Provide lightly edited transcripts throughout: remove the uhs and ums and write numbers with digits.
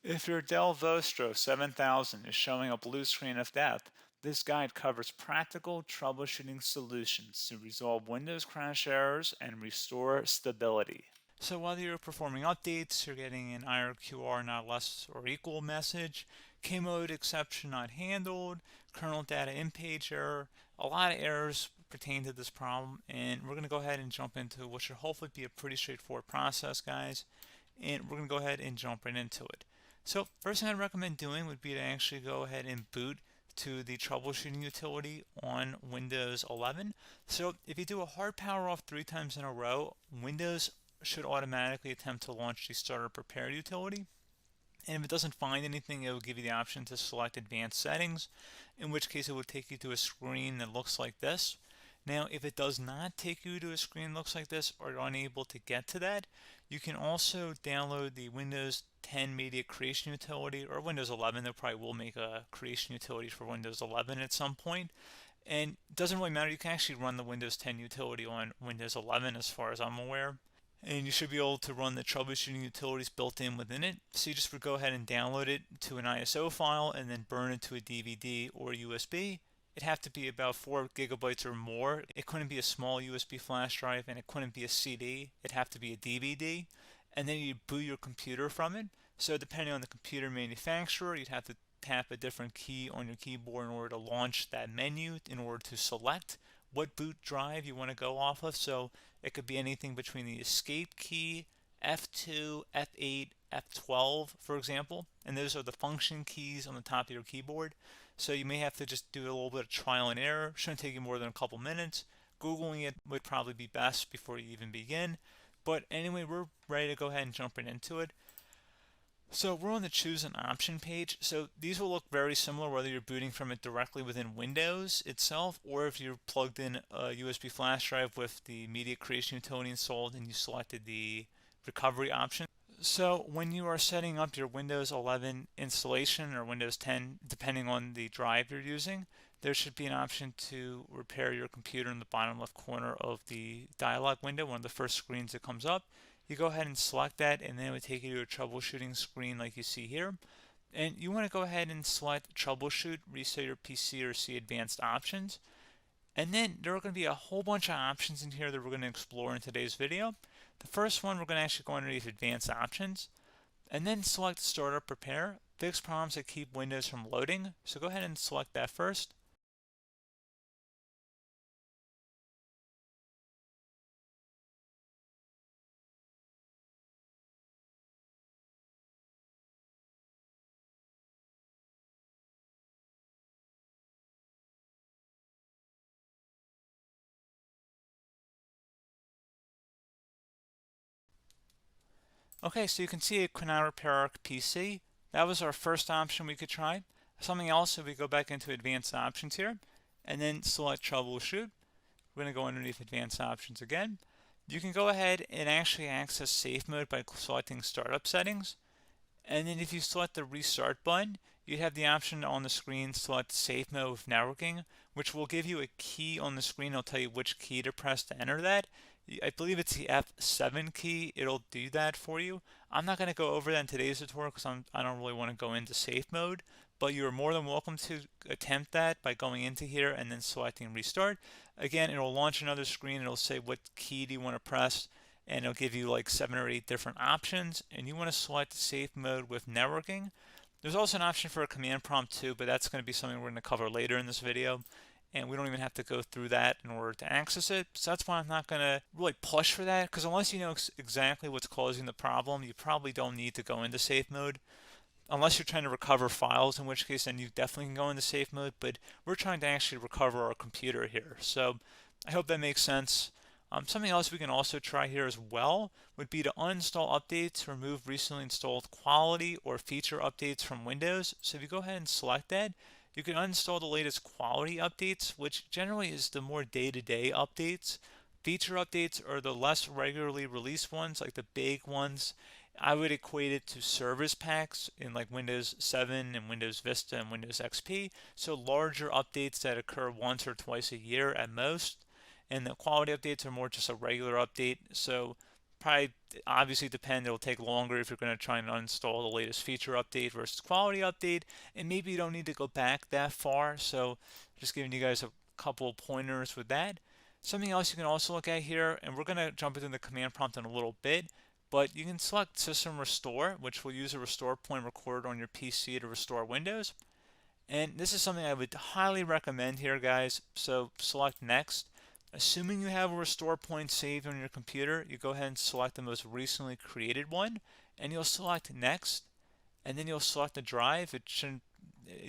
If your Dell Vostro 7000 is showing a blue screen of death, this guide covers practical troubleshooting solutions to resolve Windows crash errors and restore stability. So whether you're performing updates, you're getting an IRQR not less or equal message, K-mode exception not handled, kernel data in page error, a lot of errors pertain to this problem, and we're going to go ahead and jump into what should hopefully be a pretty straightforward process, guys, and we're going to go ahead and jump right into it. So first thing I'd recommend doing would be to actually go ahead and boot to the troubleshooting utility on Windows 11. So if you do a hard power off 3 times in a row, Windows should automatically attempt to launch the starter prepare utility. And if it doesn't find anything, it will give you the option to select advanced settings, in which case it would take you to a screen that looks like this. Now, if it does not take you to a screen that looks like this, or you're unable to get to that, you can also download the Windows 10 Media Creation Utility, or Windows 11. They probably will make a creation utility for Windows 11 at some point. And it doesn't really matter, you can actually run the Windows 10 utility on Windows 11 as far as I'm aware. And you should be able to run the troubleshooting utilities built in within it. So you just would go ahead and download it to an ISO file and then burn it to a DVD or USB. It'd have to be about 4 gigabytes or more. It couldn't be a small USB flash drive, and it couldn't be a CD. It'd have to be a DVD. And then you'd boot your computer from it. So depending on the computer manufacturer, you'd have to tap a different key on your keyboard in order to launch that menu, in order to select what boot drive you want to go off of. So it could be anything between the escape key, F2, F8, F12, for example, and those are the function keys on the top of your keyboard. So you may have to just do a little bit of trial and error. Shouldn't take you more than a couple minutes. Googling it would probably be best before you even begin. But anyway, we're ready to go ahead and jump right into it. So we're on the choose an option page. So these will look very similar whether you're booting from it directly within Windows itself, or if you're plugged in a USB flash drive with the media creation utility installed and you selected the recovery option. So when you are setting up your Windows 11 installation or Windows 10, depending on the drive you're using, there should be an option to repair your computer in the bottom left corner of the dialog window, one of the first screens that comes up. You go ahead and select that, and then it would take you to a troubleshooting screen like you see here. And you want to go ahead and select troubleshoot, reset your PC, or see advanced options. And then there are going to be a whole bunch of options in here that we're going to explore in today's video. The first one, we're going to actually go underneath advanced options and then select startup prepare, fix problems that keep Windows from loading. So go ahead and select that first. Okay, so you can see it could not repair our PC. That was our first option we could try. Something else, if we go back into advanced options here and then select troubleshoot, we're going to go underneath advanced options again. You can go ahead and actually access safe mode by selecting startup settings. And then if you select the restart button, you have the option on the screen select safe mode with networking, which will give you a key on the screen. It'll tell you which key to press to enter that. I believe it's the F7 key. It'll do that for you. I'm not going to go over that in today's tutorial because I don't really want to go into safe mode, but you're more than welcome to attempt that by going into here and then selecting restart. Again, it'll launch another screen. It'll say what key do you want to press, and it'll give you like 7 or 8 different options, and you want to select safe mode with networking. There's also an option for a command prompt too, but that's going to be something we're going to cover later in this video, and we don't even have to go through that in order to access it. So that's why I'm not going to really push for that, because unless you know exactly what's causing the problem, you probably don't need to go into safe mode. Unless you're trying to recover files, in which case then you definitely can go into safe mode, but we're trying to actually recover our computer here. So I hope that makes sense. Something else we can also try here as well would be to uninstall updates, remove recently installed quality or feature updates from Windows. So if you go ahead and select that, you can uninstall the latest quality updates, which generally is the more day-to-day updates. Feature updates are the less regularly released ones, like the big ones. I would equate it to service packs in like Windows 7 and Windows Vista and Windows XP. So larger updates that occur once or twice a year at most. And the quality updates are more just a regular update. So probably obviously depend. It'll take longer if you're going to try and uninstall the latest feature update versus quality update, and maybe you don't need to go back that far. So just giving you guys a couple of pointers with that. Something else you can also look at here, and we're going to jump into the command prompt in a little bit, but you can select System Restore, which will use a restore point recorded on your PC to restore Windows. And this is something I would highly recommend here, guys. So select Next. Assuming you have a restore point saved on your computer, you go ahead and select the most recently created one, and you'll select Next, and then you'll select the drive. You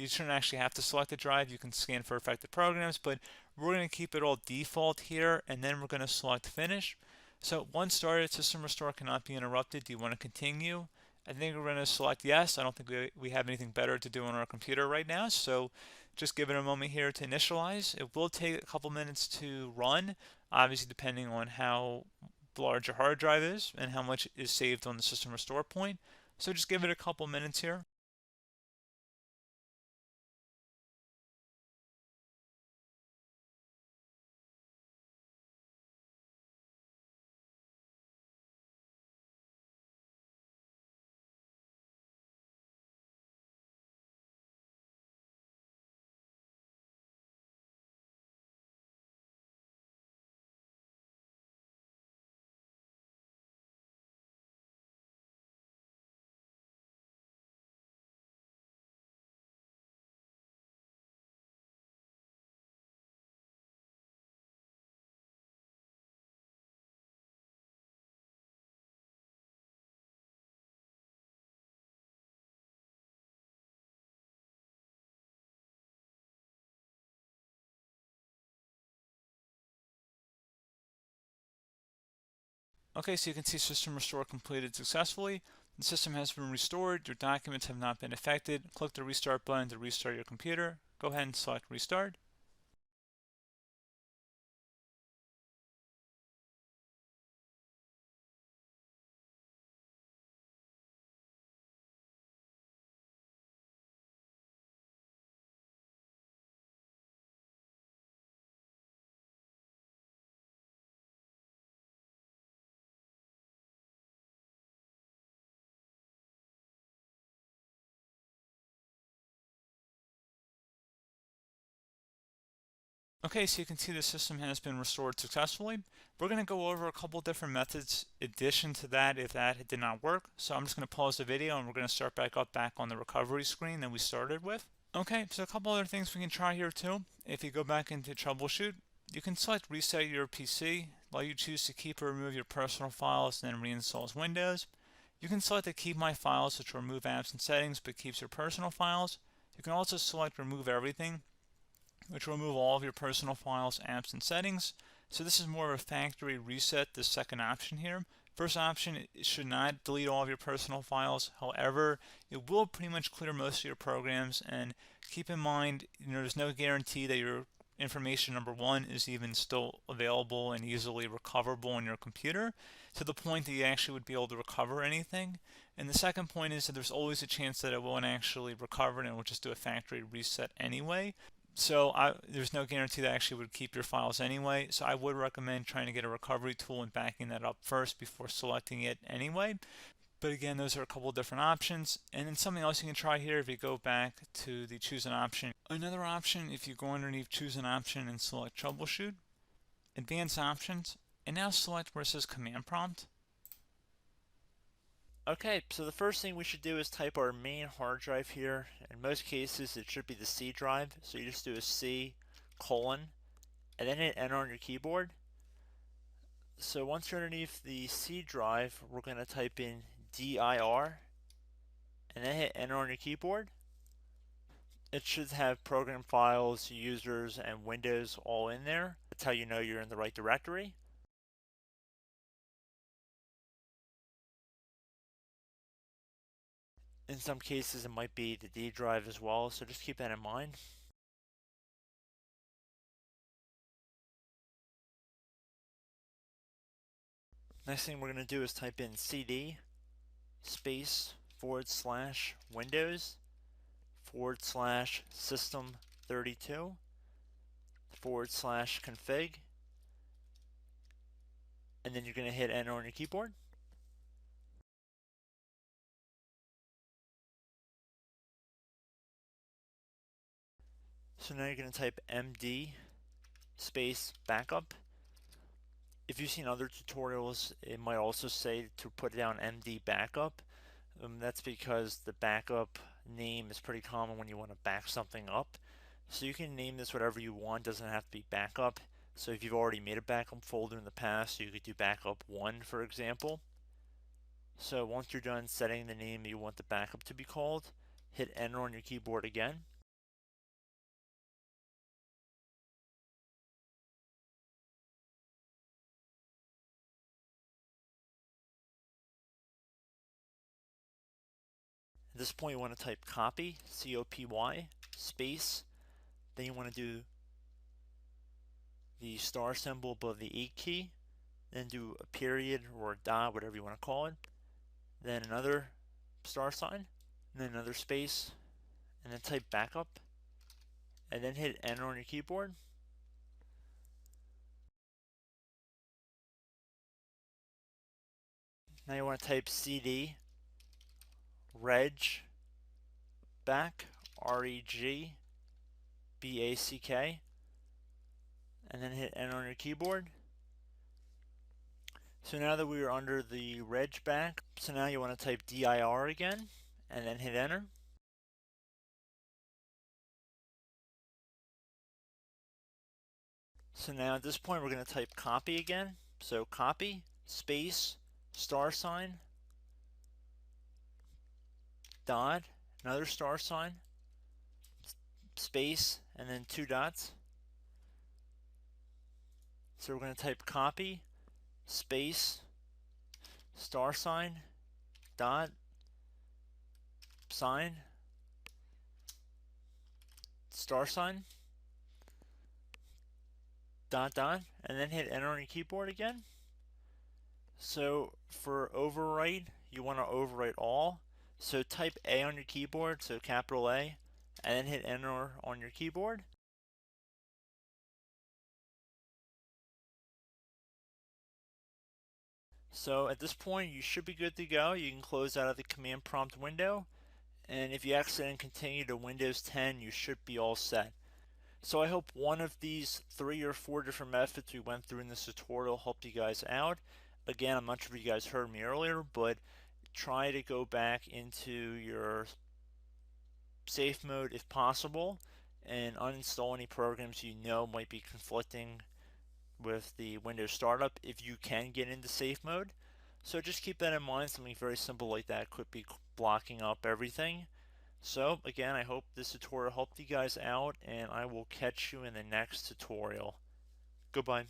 shouldn't actually have to select the drive. You can scan for affected programs, but we're going to keep it all default here, and then we're going to select Finish. So once started, System Restore cannot be interrupted. Do you want to continue? I think we're going to select yes. I don't think we have anything better to do on our computer right now, so just give it a moment here to initialize. It will take a couple minutes to run, obviously depending on how large your hard drive is and how much is saved on the System Restore point. So just give it a couple minutes here. Okay, so you can see System Restore completed successfully. The system has been restored. Your documents have not been affected. Click the Restart button to restart your computer. Go ahead and select Restart. Okay, so you can see the system has been restored successfully. We're going to go over a couple different methods in addition to that if that did not work. So I'm just going to pause the video and we're going to start back on the recovery screen that we started with. Okay, so a couple other things we can try here too. If you go back into troubleshoot, you can select reset your PC, let you choose to keep or remove your personal files and then reinstalls Windows. You can select to keep my files, which will remove apps and settings but keeps your personal files. You can also select remove everything, which will remove all of your personal files, apps, and settings. So this is more of a factory reset, the second option here. First option, it should not delete all of your personal files. However, it will pretty much clear most of your programs, and keep in mind, there's no guarantee that your information, number one, is even still available and easily recoverable on your computer to the point that you actually would be able to recover anything. And the second point is that there's always a chance that it won't actually recover and it will just do a factory reset anyway. So there's no guarantee that actually would keep your files anyway. So I would recommend trying to get a recovery tool and backing that up first before selecting it anyway. But again, those are a couple of different options. And then something else you can try here if you go back to the choose an option. Another option, if you go underneath choose an option and select troubleshoot, advanced options, and now select where it says command prompt. Okay, so the first thing we should do is type our main hard drive here. In most cases, it should be the C drive. So you just do a C colon and then hit enter on your keyboard. So once you're underneath the C drive, we're going to type in dir and then hit enter on your keyboard. It should have program files, users, and Windows all in there. That's how you know you're in the right directory. In some cases, it might be the D drive as well, so just keep that in mind. Next thing we're going to do is type in cd space / Windows / system 32 / config, and then you're going to hit enter on your keyboard. So now you're going to type MD space backup. If you've seen other tutorials, it might also say to put down MD backup. That's because the backup name is pretty common when you want to back something up. So you can name this whatever you want, doesn't have to be backup. So if you've already made a backup folder in the past, you could do backup 1, for example. So once you're done setting the name you want the backup to be called, hit enter on your keyboard again. At this point you want to type copy, C-O-P-Y, space, then you want to do the star symbol above the 8 key, then do a period or a dot, whatever you want to call it, then another star sign, and then another space, and then type backup, and then hit enter on your keyboard. Now you want to type CD reg back, REG BACK, and then hit enter on your keyboard. So now that we are under the reg back, so now you want to type dir again, and then hit enter. So now at this point we're going to type copy again. So copy, space, star sign, dot, another star sign, space, and then 2 dots. So we're going to type copy, space, star sign, dot, sign, star sign, dot, dot, and then hit enter on your keyboard again. So for overwrite, you want to overwrite all. So type A on your keyboard, so capital A, and then hit enter on your keyboard. So at this point, you should be good to go. You can close out of the command prompt window. And if you accidentally continue to Windows 10, you should be all set. So I hope one of these 3 or 4 different methods we went through in this tutorial helped you guys out. Again, I'm not sure if you guys heard me earlier, but try to go back into your safe mode if possible and uninstall any programs you know might be conflicting with the Windows startup if you can get into safe mode. So just keep that in mind. Something very simple like that could be blocking up everything. So again, I hope this tutorial helped you guys out, and I will catch you in the next tutorial. Goodbye.